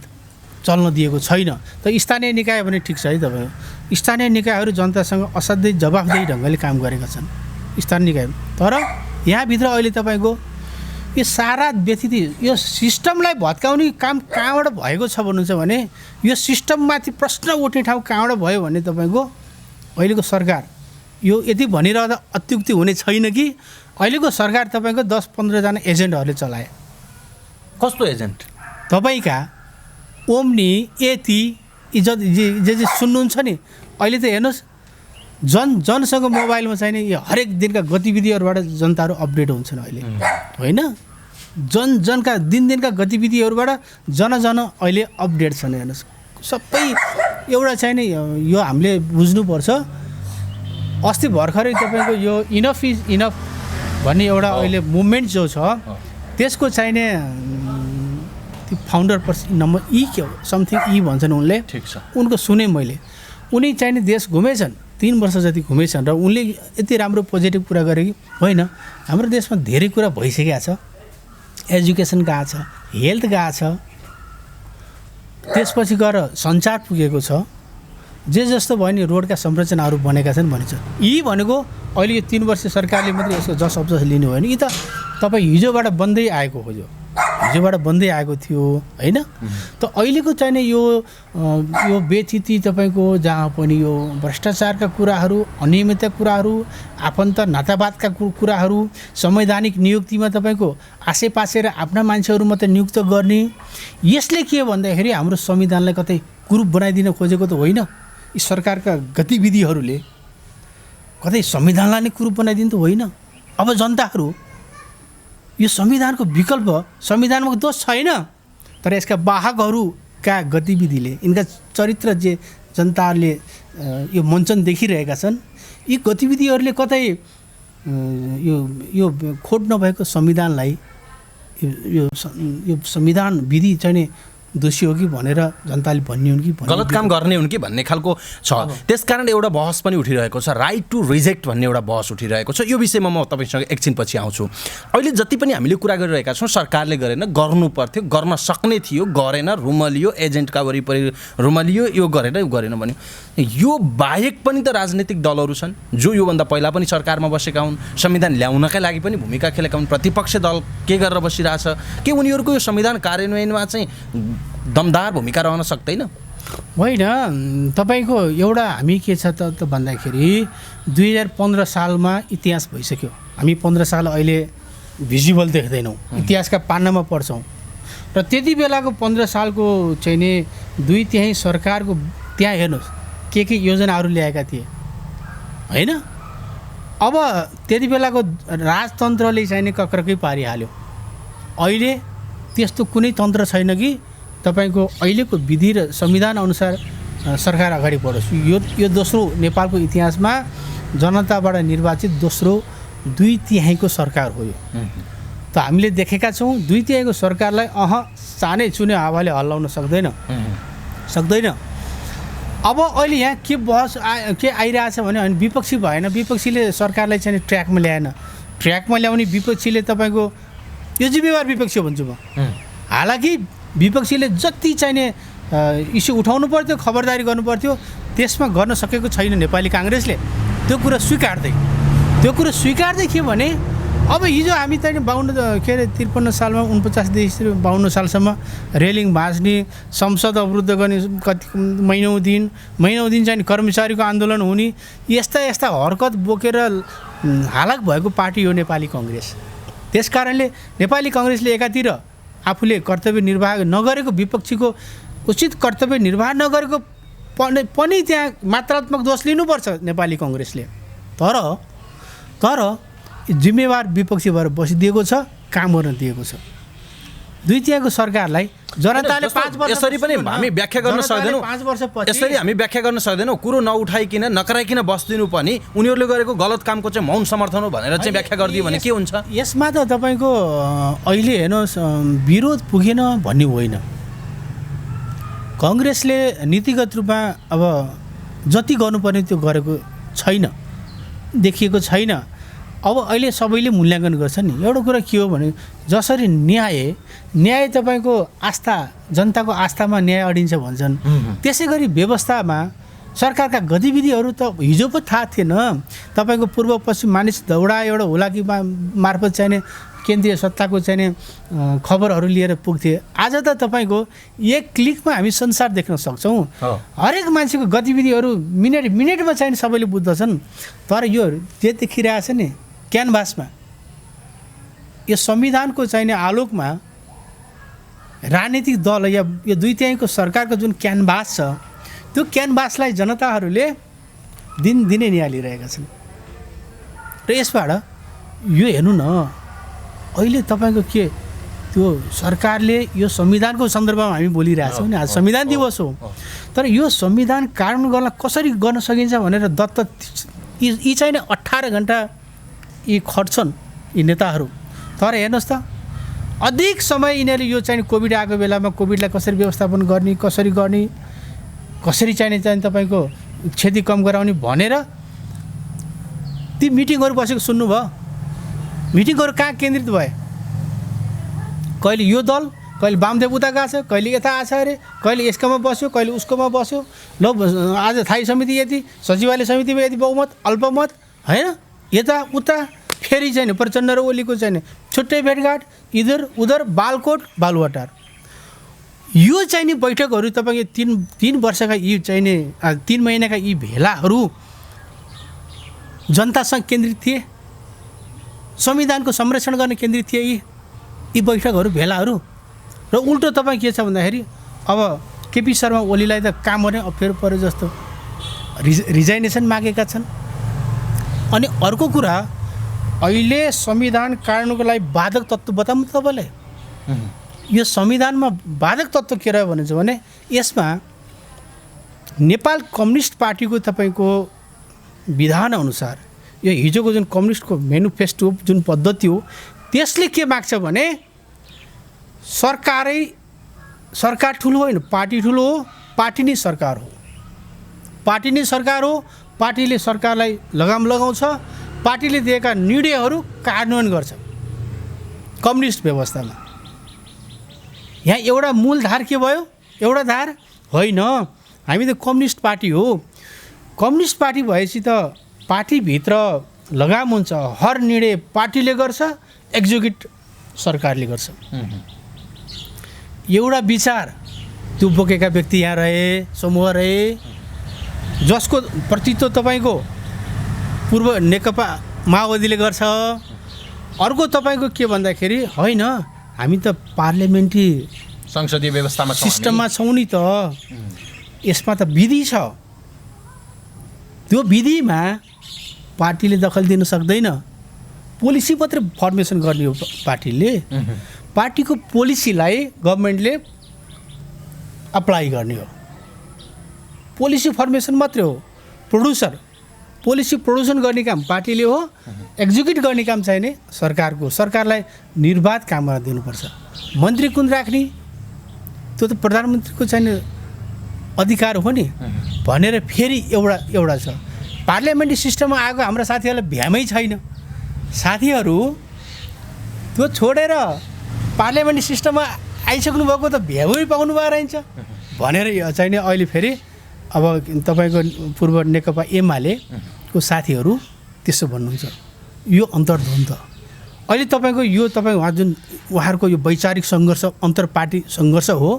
चल्न दिएको छैन। त स्थानीय निकाय भने ठिक छ है, तपाईँको स्थानीय निकायहरू जनतासँग असाध्यै जवाफदेही ढङ्गले काम गरेका छन् स्थानीय निकाय। तर यहाँभित्र अहिले तपाईँको यो सारा व्यतिथि यो सिस्टमलाई भत्काउने काम कहाँबाट भएको छ भन्नुहुन्छ भने यो सिस्टममाथि प्रश्न उठ्ने ठाउँ कहाँबाट भयो भने तपाईँको अहिलेको सरकार यो यति भनिरहँदा अत्युक्ति हुने छैन कि अहिलेको सरकार तपाईँको 10-15 जना एजेन्टहरूले चलाए। कस्तो एजेन्ट? तपाईँका ओम्नी यति जे सुन्नुहुन्छ नि, अहिले त हेर्नुहोस् जनसँग मोबाइलमा चाहिने यो हरेक दिनका गतिविधिहरूबाट जनताहरू अपडेट हुन्छन् अहिले, होइन? जनका दिनका गतिविधिहरूबाट जन अहिले अपडेट छन्। हेर्नुहोस् सबै एउटा चाहिने यो हामीले बुझ्नुपर्छ, अस्ति भर्खरै तपाईँको यो इनफ इज इनफ भन्ने एउटा अहिले मुभमेन्ट जो छ त्यसको चाहिने त्यो फाउन्डर पर्सन नम्बर के हो समथिङ भन्छन् उनले, ठिक छ, उनको सुने मैले। उनी चाहिने देश घुमेछन्, 3 वर्ष जति घुमेछन् र उनले यति राम्रो पोजिटिभ कुरा गरे कि होइन हाम्रो देशमा धेरै कुरा भइसकेको छ, एजुकेसन गएको छ, हेल्थ गएको छ, त्यसपछि गएर सञ्चार पुगेको छ, जे जस्तो भयो नि रोडका संरचनाहरू बनेका छन् भनिन्छ। यी भनेको अहिले यो 3 वर्ष सरकारले मात्रै यसको जस अब्जस लिनु भयो नि, यी त तपाईँ हिजोबाट बन्दै आएको हो, हिजोबाट बन्दै आएको थियो होइन। त अहिलेको चाहिने यो व्यथिति तपाईँको जहाँ पनि यो भ्रष्टाचारका कुराहरू, अनियमितता कुराहरू, आफन्त नातावादका कुराहरू, संवैधानिक नियुक्तिमा तपाईँको आसेपासे र आफ्ना मान्छेहरू मात्रै नियुक्त गर्ने, यसले के भन्दाखेरि हाम्रो संविधानलाई कतै कुरूप बनाइदिन खोजेको त होइन। यी सरकारका गतिविधिहरूले कतै संविधानलाई नै कुरूप बनाइदिनु त होइन। अब जनताहरू यो संविधानको विकल्प, संविधानमा दोष छैन, तर यसका वाहकहरूका गतिविधिले, यिनका चरित्र जे जनताहरूले यो मञ्चन देखिरहेका छन्, यी गतिविधिहरूले कतै यो खोट नभएको संविधानलाई यो संविधान विधि चाहिँ दोषी हो कि भनेर जनताले भन्ने हुन् कि गलत काम गर्ने हुन् कि भन्ने खालको छ। त्यसकारण एउटा बहस पनि उठिरहेको छ, राइट टु रिजेक्ट भन्ने एउटा बहस उठिरहेको छ। यो विषयमा म तपाईँसँग एकछिनपछि आउँछु। अहिले जति पनि हामीले कुरा गरिरहेका छौँ, सरकारले गरेन, गर्नु पर्थ्यो, गर्न सक्ने थियो, गरेन, रुमलियो, एजेन्टका वरिपरि रुमलियो, यो गरेन, यो गरेन भन्यो। यो बाहेक पनि त राजनीतिक दलहरू छन् जो योभन्दा पहिला पनि सरकारमा बसेका हुन्, संविधान ल्याउनकै लागि पनि भूमिका खेलेका हुन्। प्रतिपक्ष दल के गरेर बसिरहेछ? के उनीहरूको यो संविधान कार्यान्वयनमा चाहिँ दमदार भूमिका रहन सक्दैन? होइन, तपाईँको एउटा हामी के छ त भन्दाखेरि 2015 सालमा इतिहास भइसक्यो। हामी 15 साल अहिले भिजुअल देख्दैनौँ, इतिहासका पानामा पढ्छौँ। र त्यति बेलाको 15 सालको चाहिँ नि 2/3 सरकारको त्यहाँ हेर्नुहोस् के योजनाहरू ल्याएका थिए होइन। अब त्यति बेलाको राजतन्त्रले चाहिँ नि कक्रकै पारिहाल्यो। अहिले त्यस्तो कुनै तन्त्र छैन कि तपाईँको अहिलेको विधि र संविधान अनुसार सरकार अगाडि बढोस्। यो दोस्रो नेपालको इतिहासमा जनताबाट निर्वाचित दोस्रो 2/3 सरकार हो यो। त हामीले देखेका छौँ 2/3 सरकारलाई सानै चुने हावाले हल्लाउन सक्दैन। अब अहिले यहाँ के बहस के आइरहेछ भने विपक्षी भएन, विपक्षीले सरकारलाई चाहिँ ट्र्याकमा ल्याएन। ट्र्याकमा ल्याउने विपक्षीले तपाईँको यो जिम्मेवार विपक्षी भन्छु म। हालाकि विपक्षीले जति चाहिने इस्यु उठाउनु पर्थ्यो, खबरदारी गर्नु पर्थ्यो, त्यसमा गर्न सकेको छैन नेपाली काङ्ग्रेसले। त्यो कुरा स्वीकार्दै के भने अब हिजो हामी चाहिँ 53 सालमा 49देखि 52 सालसम्म रेलिङ भाँच्ने, संसद अवरुद्ध गर्ने, कति महिनौँ दिन चाहिँ कर्मचारीको आन्दोलन हुने, यस्ता हरकत बोकेर हालक भएको पार्टी हो नेपाली काङ्ग्रेस। त्यसकारणले नेपाली काङ्ग्रेसले एकातिर आफूले कर्तव्य निर्वाह नगरेको, विपक्षीको उचित कर्तव्य निर्वाह नगरेको पनि त्यहाँ मात्रात्मक दोष लिनुपर्छ नेपाली काङ्ग्रेसले। तर जिम्मेवार विपक्षी भएर बसिदिएको छ, काम गर्न दिएको छ। 2/3 सरकारलाई जनताले 5 वर्ष यसरी पनि हामी व्याख्या गर्न सक्दैनौँ। 5 वर्षपछि यसरी हामी व्याख्या गर्न सक्दैनौँ। कुरो नउठाइकिन नकराइकिन बस्दिनु पनि उनीहरूले गरेको गलत कामको चाहिँ मौन समर्थन हो भनेर चाहिँ व्याख्या गरिदियो भने के हुन्छ? यसमा त तपाईँको अहिले हेर्नुहोस् विरोध पुगेन भन्ने होइन। काङ्ग्रेसले नीतिगत रूपमा अब जति गर्नुपर्ने त्यो गरेको छैन, देखिएको छैन। अब अहिले सबैले मूल्याङ्कन गर्छन् नि। एउटा कुरा के हो भने जसरी न्याय तपाईँको आस्था, जनताको आस्थामा न्याय अडिन्छ भन्छन्, त्यसै गरी व्यवस्थामा सरकारका गतिविधिहरू त हिजो पो थाहा थिएन। तपाईँको पूर्व पश्चिम मानिस दौडा एउटा हुलाकी मार्फत चाहिने केन्द्रीय सत्ताको चाहिने खबरहरू लिएर पुग्थे। आज त तपाईँको एक क्लिकमा हामी संसार देख्न सक्छौँ। हरेक मान्छेको गतिविधिहरू मिनेटमा चाहिने सबैले बुझ्दछन्। तर यो जे देखिरहेछ नि क्यानभासमा, यो संविधानको चाहिने आलोकमा राजनीतिक दल या यो 2/3 सरकारको जुन क्यानभास छ, त्यो क्यानभासलाई जनताहरूले दिनदिनै निहालिरहेका छन्। र यसबाट यो हेर्नु न, अहिले तपाईँको के त्यो सरकारले यो संविधानको सन्दर्भमा हामी बोलिरहेछौँ नि, आज संविधान दिवस हो। तर यो संविधान कानुन गर्न कसरी गर्न सकिन्छ भनेर यी चाहिँ नि 18 घन्टा यी खट्छन् यी नेताहरू। तर हेर्नुहोस् त अधिक समय यिनीहरूले यो चाहिँ कोभिड आएको बेलामा कोभिडलाई कसरी व्यवस्थापन गर्ने, कसरी चाहिँ तपाईँको क्षति कम गराउने भनेर ती मिटिङहरू बसेको सुन्नुभयो? मिटिङहरू कहाँ केन्द्रित भए? कहिले यो दल, कहिले वामदेव उता गएको छ, कहिले यता आछ अरे, कहिले यसकोमा बस्यो, कहिले उसकोमा बस्यो। ल आज थाई समिति यति, सचिवालय समितिमा यति बहुमत अल्पमत होइन, यता उता फेरि चाहिँ प्रचण्ड र ओलीको चाहिँ छुट्टै भेटघाट, इधर उधर, बालकोट बालुवाटार। यो चाहिँ नि बैठकहरू तपाईँको तीन वर्षका यी चाहिँ नि 3 महिनाका यी भेलाहरू जनतासँग केन्द्रित थिए, संविधानको संरक्षण गर्न केन्द्रित थिए यी बैठकहरू भेलाहरू। र उल्टो तपाईँ के छ भन्दाखेरि अब केपी शर्मा ओलीलाई त काम गर्ने अप्ठ्यारो पऱ्यो जस्तो रिजाइनेसन मागेका छन्। अनि अर्को कुरा, अहिले संविधान कानुनको लागि बाधक तत्त्व बताउनु तपाईँलाई। यो संविधानमा बाधक तत्त्व के रह्यो भने यसमा नेपाल कम्युनिस्ट पार्टीको तपाईँको विधान अनुसार यो हिजोको जुन कम्युनिस्टको मेनिफेस्टो जुन पद्धति हो त्यसले के माग्छ भने सरकार ठुलो होइन, पार्टी ठुलो हो, पार्टी नै सरकार हो, पार्टी नै सरकार हो। पार्टीले सरकारलाई लगाम लगाउँछ, पार्टीले दिएका निर्णयहरू कार्यान्वयन गर्छ कम्युनिस्ट व्यवस्थामा। यहाँ एउटा मूल धार के भयो? एउटा धार होइन, हामी त कम्युनिस्ट पार्टी हो। कम्युनिस्ट पार्टी भएपछि त पार्टीभित्र लगाम हुन्छ, हर निर्णय पार्टीले गर्छ, एक्जिक्युट सरकारले गर्छ। एउटा विचार त्यो बोकेका व्यक्ति यहाँ रहे, समूह रहे, जसको प्रतित्व तपाईँको पूर्व नेकपा माओवादीले गर्छ। अर्को तपाईँको के भन्दाखेरि होइन, हामी त पार्लियामेन्ट्री संसदीय व्यवस्थामा सिस्टममा छौँ नि त, यसमा त विधि छ। त्यो विधिमा पार्टीले दखल दिन सक्दैन। पोलिसी मात्रै फर्मेसन गर्ने हो पार्टीले। पार्टीको पोलिसीलाई गभर्मेन्टले अप्लाई गर्ने हो। पोलिसी फर्मेसन मात्रै हो। पोलिसी प्रोड्युसन गर्ने काम पार्टीले हो, एक्जिक्युट गर्ने काम चाहिँ नि सरकारको। सरकारलाई निर्वाध काम गर्न दिनुपर्छ। मन्त्री कुन राख्ने त्यो त प्रधानमन्त्रीको चाहिँ अधिकार हो नि भनेर फेरि एउटा छ। पार्लियामेन्ट्री सिस्टममा आएको हाम्रा साथीहरूलाई भ्यामै छैन। साथीहरू त्यो छोडेर पार्लियामेन्ट्री सिस्टममा आइसक्नु भएको त भ्यामै पाउनु भयो रहन्छ भनेर चाहिँ नि अहिले फेरि अब तपाईँको पूर्व नेकपा एमालेको साथीहरू त्यसो भन्नुहुन्छ। यो अन्तर्द्वन्द अहिले तपाईँको यो उहाँ जुन उहाँहरूको यो वैचारिक सङ्घर्ष अन्तर पार्टी सङ्घर्ष हो।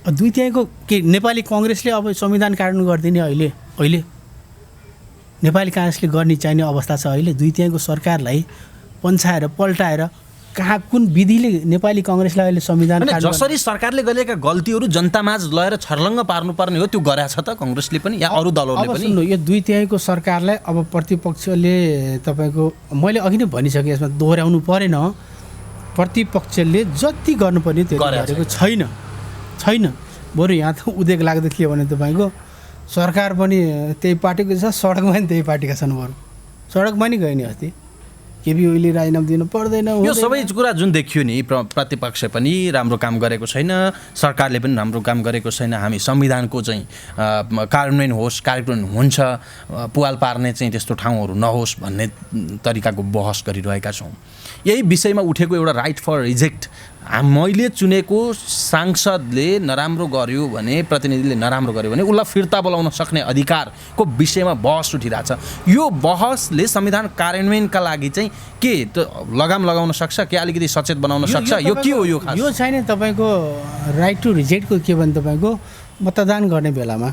2/3 के नेपाली कङ्ग्रेसले अब संविधान कार्यान्वयन गरिदिने अहिले नेपाली काङ्ग्रेसले गर्ने चाहिने अवस्था छ। अहिले 2/3 सरकारलाई पन्छाएर पल्टाएर कहाँ कुन विधिले नेपाली कङ्ग्रेसलाई अहिले संविधान जसरी सरकारले गरेका गल्तीहरू जनतामाझ लगेर छर्लङ्ग पार्नुपर्ने हो त्यो गरेछ त कङ्ग्रेसले पनि या अरू दलहरूले पनि। सुन्नु, यो 2/3 सरकारलाई अब प्रतिपक्षले तपाईँको मैले अघि नै भनिसकेँ, यसमा दोहोऱ्याउनु परेन। प्रतिपक्षले जति गर्नुपर्ने त्यो गरेको छैन। बरु यहाँ त उदेक लाग्दो के भने तपाईँको सरकार पनि त्यही पार्टीको छ, सडकमा पनि त्यही पार्टीका छन्। बरु सडकमा नि गयो नि अस्ति केपी ओलीले राजीनामा दिनु पर्दैन। यो सबै कुरा जुन देखियो नि, प्रतिपक्ष पनि राम्रो काम गरेको छैन, सरकारले पनि राम्रो काम गरेको छैन। हामी संविधानको चाहिँ कार्यान्वयन होस्, कार्यक्रम हुन्छ, पुवाल पार्ने चाहिँ त्यस्तो ठाउँहरू नहोस् भन्ने तरिकाको बहस गरिरहेका छौँ। यही विषयमा उठेको एउटा राइट फर रिजेक्ट, मैले चुनेको सांसदले नराम्रो गर्यो भने, प्रतिनिधिले नराम्रो गर्यो भने उसलाई फिर्ता बोलाउन सक्ने अधिकारको विषयमा बहस उठिरहेछ। यो बहसले संविधान कार्यान्वयनका लागि चाहिँ के लगाम लगाउन सक्छ, के अलिकति सचेत बनाउन सक्छ? यो के हो? यो छैन तपाईँको राइट टु रिजेक्टको के भने तपाईँको मतदान गर्ने बेलामा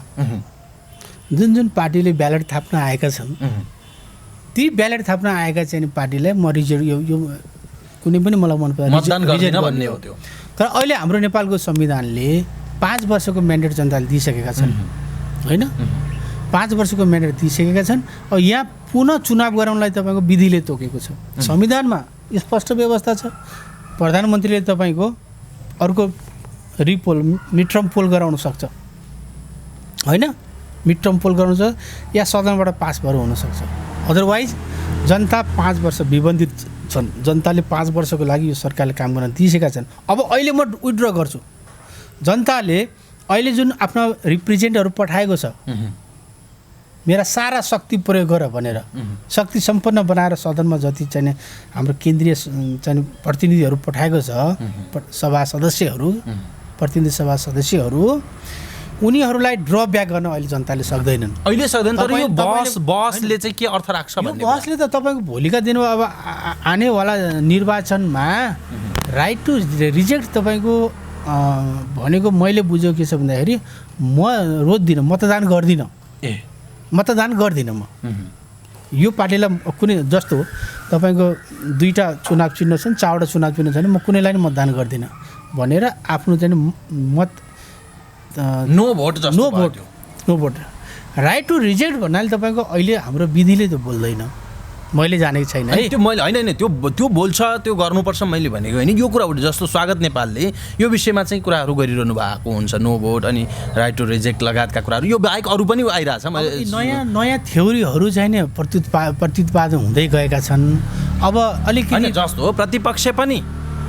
जुन पार्टीले ब्यालेट थाप्न आएका छन्, ती ब्यालेट थाप्न आएका चाहिँ पार्टीलाई म रिजेक्ट यो कुनै पनि मलाई मन पर्दैन भन्ने हो त्यो। तर अहिले हाम्रो नेपालको संविधानले 5 वर्षको म्यान्डेट जनताले दिइसकेका छन् होइन, 5 वर्षको म्यान्डेट दिइसकेका छन्। अब यहाँ पुनः चुनाव गराउनलाई तपाईँको विधिले तोकेको छ। संविधानमा स्पष्ट व्यवस्था छ। प्रधानमन्त्रीले तपाईँको अर्को मिड टर्म पोल गराउन सक्छ होइन, मिड टर्म पोल गर्नु छ या सदनबाट पास भएर हुनसक्छ। अदरवाइज जनता 5 वर्ष विबन्धित छन्। जनताले 5 वर्षको लागि यो सरकारले काम गर्न दिइसकेका छन्। अब अहिले म विथड्र गर्छु। जनताले अहिले जुन आफ्नो रिप्रेजेन्टहरू पठाएको छ मेरा सारा शक्ति प्रयोग गर भनेर शक्ति सम्पन्न बनाएर सदनमा जति चाहिँ हाम्रो केन्द्रीय चाहिँ प्रतिनिधिहरू पठाएको छ सभा सदस्यहरू प्रतिनिधि सभा सदस्यहरू उनीहरूलाई ड्रप ब्याक गर्न अहिले जनताले सक्दैनन्। अहिले सक्दैन तर यो बसले चाहिँ के अर्थ राख्छ भन्ने बसले त तपाईँको भोलिका दिनमा अब आनेवाला निर्वाचनमा राइट टु रिजेक्ट तपाईँको भनेको मैले बुझेको के छ भन्दाखेरि म रोज्दिनँ, मतदान गर्दिनँ। मतदान गर्दिनँ म। यो पार्टीलाई कुनै जस्तो तपाईँको 2टा चुनाव चिन्ह छन्, 4वटा चुनाव चिन्ह छैन, म कुनैलाई नि मतदान गर्दिनँ भनेर आफ्नो चाहिँ मत नो भोट राइट टु रिजेक्ट भन्नाले तपाईँको अहिले हाम्रो विधिले त बोल्दैन। मैले जानेको छैन है त्यो मैले होइन त्यो बोल्छ त्यो गर्नुपर्छ मैले भनेको होइन। यो कुरा जस्तो स्वागत नेपालले यो विषयमा चाहिँ कुराहरू गरिरहनु भएको हुन्छ, नो भोट अनि राइट टु रिजेक्ट लगायतका कुराहरू। यो बाहेक अरू पनि आइरहेछ। नयाँ थ्योरीहरू चाहिँ नि प्रतिपादन हुँदै गएका छन्। अब अलिकति जस्तो प्रतिपक्ष पनि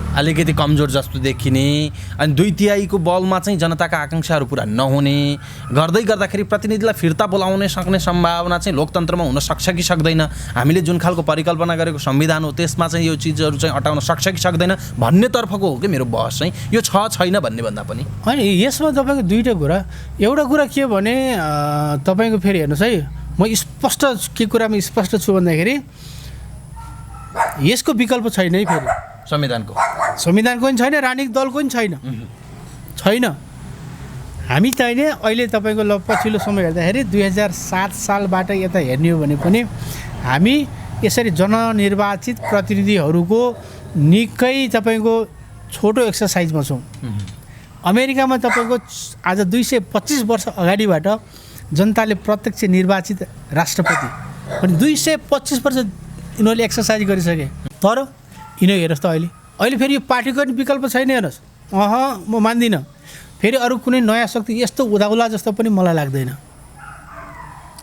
अलिकति कमजोर जस्तो देखिने अनि 2/3 बलमा चाहिँ जनताका आकाङ्क्षाहरू पुरा नहुने गर्दै गर्दाखेरि प्रतिनिधिलाई फिर्ता बोलाउने सक्ने सम्भावना चाहिँ लोकतन्त्रमा हुन सक्छ कि सक्दैन, हामीले जुन खालको परिकल्पना गरेको संविधान हो त्यसमा चाहिँ यो चिजहरू चाहिँ अटाउन सक्छ कि सक्दैन भन्नेतर्फको हो कि मेरो बहस चाहिँ यो छैन भन्ने भन्दा पनि होइन। यसमा तपाईँको 2टा कुरा। एउटा कुरा के भने तपाईँको फेरि हेर्नुहोस् है, म स्पष्ट के कुरामा स्पष्ट छु भन्दाखेरि यसको विकल्प छैन है। फेरि संविधानको पनि छैन, राजनीतिक दलको पनि छैन। हामी चाहिने अहिले तपाईँको पछिल्लो समय हेर्दाखेरि 2007 सालबाट यता हेर्ने हो भने पनि हामी यसरी जननिर्वाचित प्रतिनिधिहरूको निकै तपाईँको छोटो एक्सर्साइजमा छौँ। अमेरिकामा तपाईँको आज 225 वर्ष अगाडिबाट जनताले प्रत्यक्ष निर्वाचित राष्ट्रपति अनि 225 वर्ष यिनीहरूले एक्सर्साइज गरिसके। तर यिनीहरू हेर्नुहोस् त अहिले फेरि यो पार्टीको पनि विकल्प छैन। हेर्नुहोस् म मान्दिनँ। फेरि अरू कुनै नयाँ शक्ति यस्तो उदाउला जस्तो पनि मलाई लाग्दैन।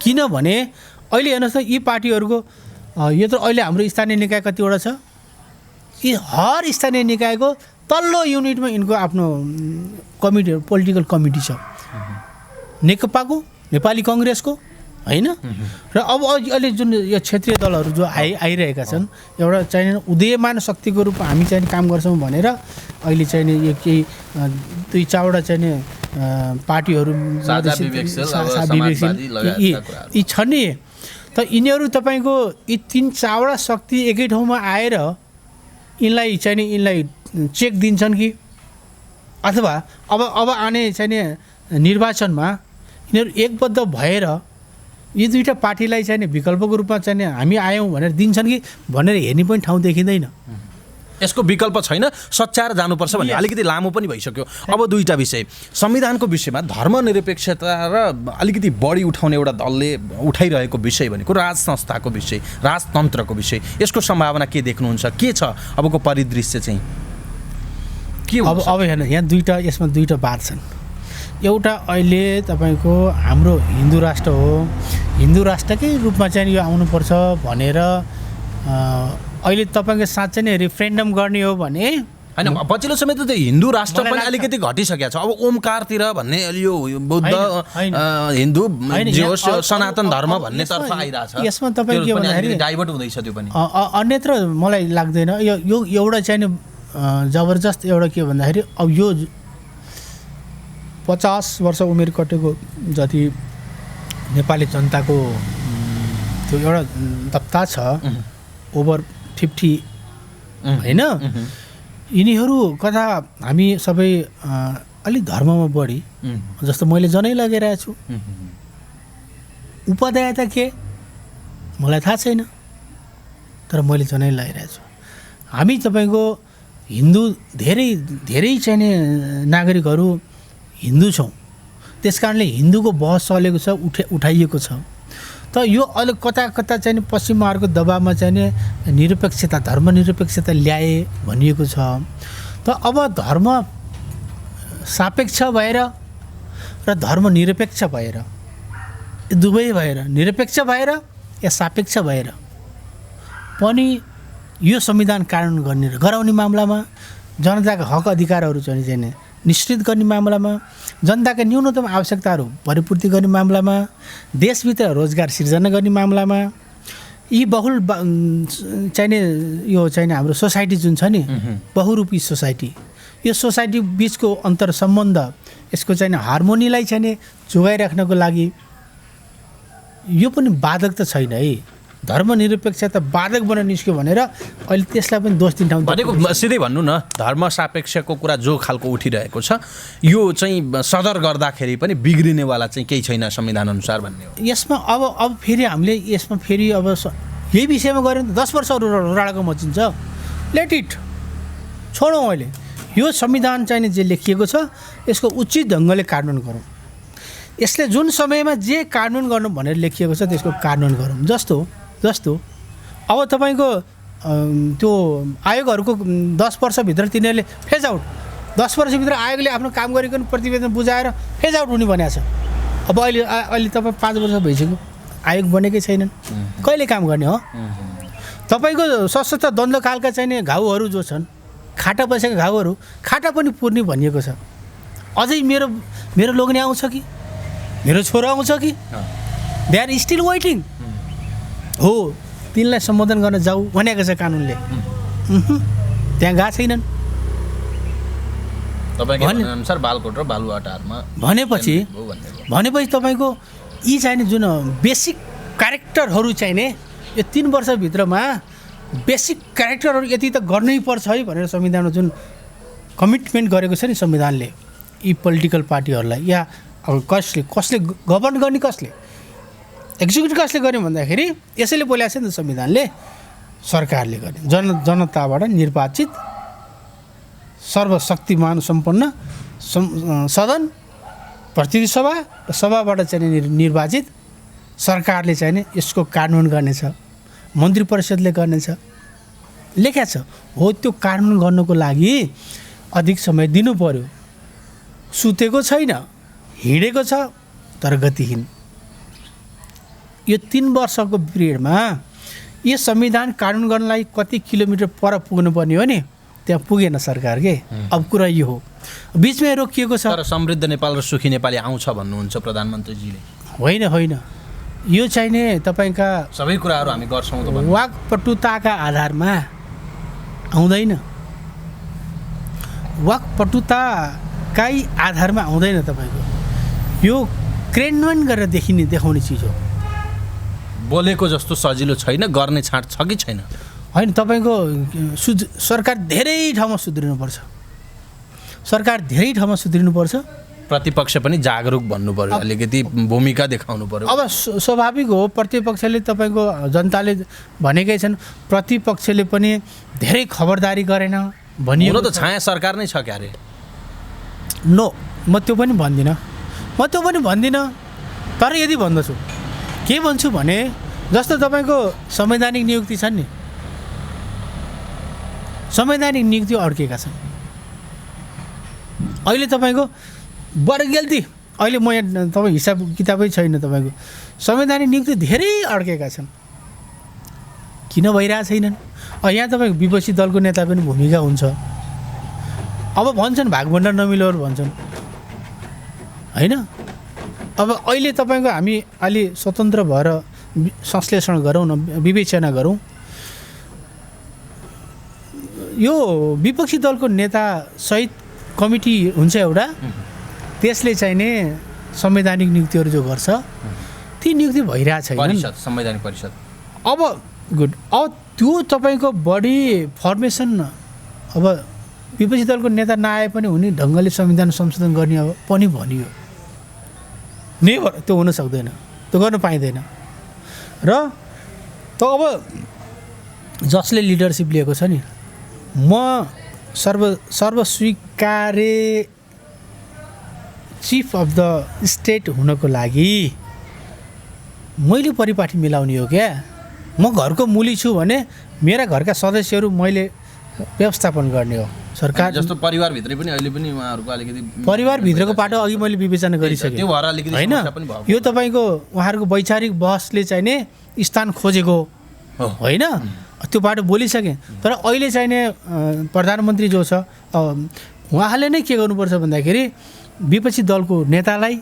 किनभने अहिले हेर्नुहोस् त यी पार्टीहरूको यो त अहिले हाम्रो स्थानीय निकाय कतिवटा छ, यी हर स्थानीय निकायको तल्लो युनिटमा यिनको आफ्नो कमिटी पोलिटिकल कमिटी छ। नेकपाको, नेपाली कङ्ग्रेसको होइन र अब अहिले जुन यो क्षेत्रीय दलहरू जो आइरहेका छन् एउटा चाहिँ उदयमान शक्तिको रूपमा हामी चाहिँ काम गर्छौँ भनेर अहिले चाहिँ यो केही 2-4वटा चाहिँ पार्टीहरू यी छन् नि। त यिनीहरू तपाईँको यी 3-4वटा शक्ति एकै ठाउँमा आएर यिनलाई चेक दिन्छन् कि अथवा अब आने चाहिँ निर्वाचनमा यिनीहरू एकबद्ध भएर यी 2टा पार्टीलाई चाहिँ विकल्पको रूपमा चाहिँ हामी आयौँ भनेर दिन्छन् कि भनेर हेर्ने पनि ठाउँ देखिँदैन। यसको विकल्प छैन, सच्याएर जानुपर्छ भन्ने अलिकति लामो पनि भइसक्यो। अब 2टा विषय संविधानको विषयमा धर्मनिरपेक्षता र अलिकति बढी उठाउने एउटा दलले उठाइरहेको विषय भनेको राज संस्थाको विषय, राजतन्त्रको विषय, यसको सम्भावना के देख्नुहुन्छ? के छ अबको परिदृश्य चाहिँ के अब हेर्नु यहाँ यसमा 2टा बात छन्। एउटा अहिले तपाईँको हाम्रो हिन्दू राष्ट्र हो, हिन्दू राष्ट्रकै रूपमा चाहिँ यो आउनुपर्छ भनेर अहिले तपाईँको साँच्चै नै रेफरेन्डम गर्ने हो भने होइन पछिल्लो समय त हिन्दू राष्ट्र पनि अलिकति घटिसकेको छ। अब ओमकारतिर भन्ने यो बौद्ध हिन्दू सनातन धर्म भन्नेतर्फ आइरहेछ। यसमा तपाईँ के भन्दाखेरि डाइभर्ट हुँदैछ त्यो पनि अन्यत्र मलाई लाग्दैन। यो एउटा चाहिँ जबरजस्त एउटा के भन्दाखेरि अब यो 50 वर्ष उमेर कटेको जति नेपाली जनताको त्यो एउटा दप्ता छ ओभर 50 होइन। यिनीहरू कथा हामी सबै अलिक धर्ममा बढी जस्तो मैले जनै लगाइरहेको छु। उपाध्यायता के मलाई थाहा छैन तर मैले जनै लगाइरहेको छु। हामी तपाईँको हिन्दू धेरै चाहिने नागरिकहरू हिन्दू छौँ, त्यस कारणले हिन्दूको बहस चलेको छ, उठाइएको छ। त यो अलग कता चाहिँ पश्चिमाहरूको दबावमा चाहिँ निरपेक्षता धर्मनिरपेक्षता ल्याए भनिएको छ। त अब धर्म सापेक्ष भएर र धर्मनिरपेक्ष भएर दुवै भएर निरपेक्ष भएर या सापेक्ष भएर पनि यो संविधान कानुन गर्ने र गराउने मामलामा जनताका हक अधिकारहरू चाहिँ निश्चित गर्ने मामलामा जनताका न्यूनतम आवश्यकताहरू परिपूर्ति गर्ने मामलामा देशभित्र रोजगार सिर्जना गर्ने मामलामा यी बहुल चाहिने यो चाहिने हाम्रो सोसाइटी जुन छ नि बहुरूपी सोसाइटी यो सोसाइटी बिचको अन्तर सम्बन्ध यसको चाहिँ हार्मोनीलाई चाहिँ जोगाइराख्नको लागि यो पनि बाधक त छैन है धर्मनिरपेक्षता बाधक बन्न निस्क्यो भनेर अहिले त्यसलाई पनि दोष दिन ठाउँ भनेको सिधै भन्नु न धर्म सापेक्षको कुरा जो खालको उठिरहेको छ यो चाहिँ सदर गर्दाखेरि पनि बिग्रिनेवाला चाहिँ केही छैन संविधान अनुसार भन्ने हो यसमा अब फेरि हामीले यसमा फेरि अब यही विषयमा गऱ्यो भने 10 वर्षहरू राडाको मचिन्छ लेट इट छोडौँ अहिले यो संविधान चाहिँ जे लेखिएको छ यसको उचित ढङ्गले कानुन गरौँ यसले जुन समयमा जे कानुन गर्नु भनेर लेखिएको छ त्यसको कानुन गरौँ जस्तो अब तपाईँको त्यो आयोगहरूको 10 वर्षभित्र तिनीहरूले फेज आउट 10 वर्षभित्र आयोगले आफ्नो काम गरेको प्रतिवेदन बुझाएर फेज आउट हुने भनेको छ अब अहिले तपाईँ 5 वर्ष भइसक्यो आयोग बनेकै छैनन् कहिले काम गर्ने हो तपाईँको सशस्त्र द्वन्द्वकालका चाहिने घाउहरू जो छन् खाटा बसेका घाउहरू खाटा पनि पुर्ने भनिएको छ अझै मेरो लोग्ने आउँछ कि मेरो छोरो आउँछ कि दे आर स्टिल वेटिङ हो तिनलाई सम्बोधन गर्न जाऊ भनेको छ कानुनले त्यहाँ गएको छैनन् अनुसार बालकोट र बालुवाटारमा भनेपछि तपाईँको यी चाहिने जुन बेसिक क्यारेक्टरहरू चाहिने यो 3 वर्षभित्रमा बेसिक क्यारेक्टरहरू यति त गर्नै पर्छ है भनेर संविधानमा जुन कमिटमेन्ट गरेको छ नि संविधानले यी पोलिटिकल पार्टीहरूलाई या अब कसले गभर्न गर्ने कसले एक्जिक्युटिभ कसले गर्ने भन्दाखेरि यसैले बोलेको छ नि त संविधानले सरकारले गर्ने जनताबाट निर्वाचित सर्वशक्तिमान सम्पन्न सदन प्रतिनिधि सभा र सभाबाट चाहिँ निर्वाचित सरकारले चाहिँ यसको कानुन गर्नेछ मन्त्री परिषदले गर्नेछ लेखेको छ हो त्यो कानुन गर्नको लागि अधिक समय दिनु पर्यो सुतेको छैन हिँडेको छ तर गतिहीन यो 3 वर्षको पिरियडमा यो संविधान कानुन गर्नलाई कति किलोमिटर पर पुग्नुपर्ने हो नि त्यहाँ पुगेन सरकार के अब कुरा यो हो बिचमा रोकिएको छ तर समृद्ध नेपाल र सुखी नेपाली आउँछ भन्नुहुन्छ प्रधानमन्त्रीजीले होइन यो चाहिने तपाईँका सबै कुराहरू हामी गर्छौँ त भन्नु वाकपटुताका आधारमा आउँदैन वाकपटुताकै आधारमा आउँदैन तपाईँको यो क्रियान्वयन गरेर देखाउने चिज हो बोलेको जस्तो सजिलो छैन गर्ने छाँट छ कि छैन होइन तपाईँको सरकार धेरै ठाउँमा सुध्रिनुपर्छ प्रतिपक्ष पनि जागरुक भन्नु पर्यो अलिकति भूमिका देखाउनु पर्यो अब स्वाभाविक हो प्रतिपक्षले तपाईँको जनताले भनेकै छन् प्रतिपक्षले पनि धेरै खबरदारी गरेन भनिएको त छाया सरकार नै छ क्यारे नो म त्यो पनि भन्दिनँ तर यदि भन्दछु के भन्छु भने जस्तो तपाईँको संवैधानिक नियुक्ति छन् नि संवैधानिक नियुक्ति अड्केका छन् अहिले तपाईँको बरगेल्ती अहिले म यहाँ तपाईँ हिसाब किताबै छैन तपाईँको संवैधानिक नियुक्ति धेरै अड्केका छन् किन भइरहेको छैनन् यहाँ तपाईँको विपक्षी दलको नेता पनि भूमिका हुन्छ अब भन्छन् भागभण्डार नमिलोहरू भन्छन् होइन अब अहिले तपाईँको हामी अलि स्वतन्त्र भएर संश्लेषण गरौँ न विवेचना गरौँ यो विपक्षी दलको नेता सहित कमिटी हुन्छ एउटा त्यसले चाहिने संवैधानिक नियुक्तिहरू जो गर्छ ती नियुक्ति भइरहेको छैन संवैधानिक परिषद अब गुड अब त्यो तपाईँको बढी फर्मेसन अब विपक्षी दलको नेता नआए पनि हुने ढङ्गले संविधान संशोधन गर्ने अब पनि भनियो नेभर त्यो हुन सक्दैन त्यो गर्न पाइँदैन र त अब जसले लिडरसिप लिएको छ नि म सर्वस्वीकार्य चिफ अफ द स्टेट हुनको लागि मैले परिपाटी मिलाउने हो क्या म घरको मुली छु भने मेरा घरका सदस्यहरू मैले व्यवस्थापन गर्ने हो सरकार जस्तो परिवारभित्रै पनि अहिले पनि उहाँहरूको अलिकति परिवारभित्रको पाटो अघि मैले विवेचना गरिसकेँ त्यो भएर अलिकति होइन समस्या पनि भएको यो तपाईँको उहाँहरूको वैचारिक बहसले चाहिँ नि स्थान खोजेको हो। होइन त्यो बाटो बोलिसकेँ तर अहिले चाहिँ नि प्रधानमन्त्री जो छ उहाँले नै के गर्नुपर्छ भन्दाखेरि विपक्षी दलको नेतालाई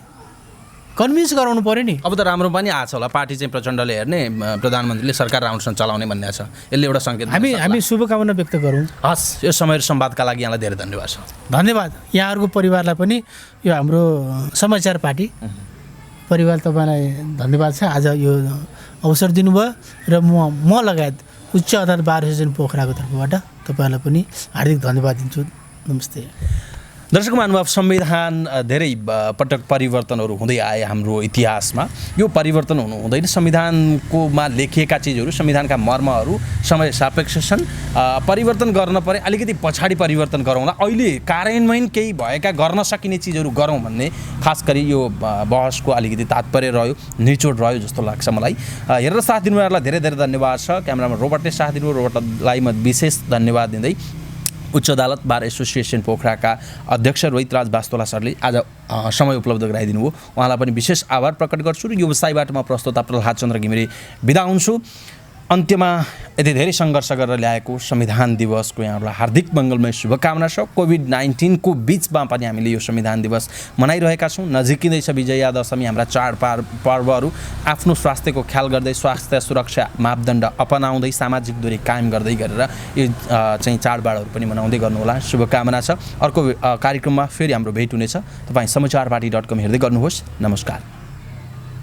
कन्भिन्स गराउनु पर्यो नि। अब त राम्रो पनि आएको छ होला पार्टी चाहिँ प्रचण्डले हेर्ने प्रधानमन्त्रीले सरकार राम्रोसँग चलाउने भन्ने छ यसले एउटा सङ्केत हामी शुभकामना व्यक्त गरौँ। हस् यो समय र संवादका लागि यहाँलाई धेरै धन्यवाद छ। धन्यवाद यहाँहरूको परिवारलाई पनि यो हाम्रो समाचार पार्टी परिवार तपाईँलाई धन्यवाद छ आज यो अवसर दिनुभयो र म लगायत उच्च अदालत बार एसोसिएसन पोखराको तर्फबाट तपाईँहरूलाई पनि हार्दिक धन्यवाद दिन्छु। नमस्ते। दर्शक महानुभाव संविधान धेरै पटक परिवर्तनहरू हुँदै आए हाम्रो इतिहासमा। यो परिवर्तन हुनु हुँदैन संविधानकोमा लेखिएका चिजहरू संविधानका मर्महरू समय सापेक्ष छन्। परिवर्तन गर्न परे अलिकति पछाडि परिवर्तन गरौँला अहिले कार्यान्वयन केही भएका गर्न सकिने चिजहरू गरौँ भन्ने खास गरी यो बहसको अलिकति तात्पर्य रह्यो निचोड रह्यो जस्तो लाग्छ मलाई। हेरेर साथ दिनुभयोलाई धेरै धेरै धन्यवाद छ। क्यामेरामा रोबर्टले साथ दिनुभयो रोबर्टलाई म विशेष धन्यवाद दिँदै उच्च अदालत बार एसोसिएसन पोखराका अध्यक्ष रोहितराज बास्तोला सरले आज समय उपलब्ध गराइदिनु भयो उहाँलाई पनि विशेष आभार प्रकट गर्छु र यो व्यवसायबाट म प्रस्तोता प्रहलाद चन्द्र घिमिरे बिदा हुन्छु। अन्त्यमा यति धेरै सङ्घर्ष गरेर ल्याएको संविधान दिवसको यहाँहरूलाई हार्दिक मङ्गलमय शुभकामना छ। कोभिड-19 को बिचमा पनि हामीले यो संविधान दिवस मनाइरहेका छौँ। नजिकिँदैछ विजया दशमी। हाम्रा पर्वहरू आफ्नो स्वास्थ्यको ख्याल गर्दै स्वास्थ्य सुरक्षा मापदण्ड अपनाउँदै सामाजिक दूरी कायम गर्दै गरेर यो चाहिँ चाडबाडहरू पनि मनाउँदै गर्नुहोला शुभकामना छ। अर्को कार्यक्रममा फेरि हाम्रो भेट हुनेछ। तपाईँ समाचारपाटी.com हेर्दै गर्नुहोस्। नमस्कार।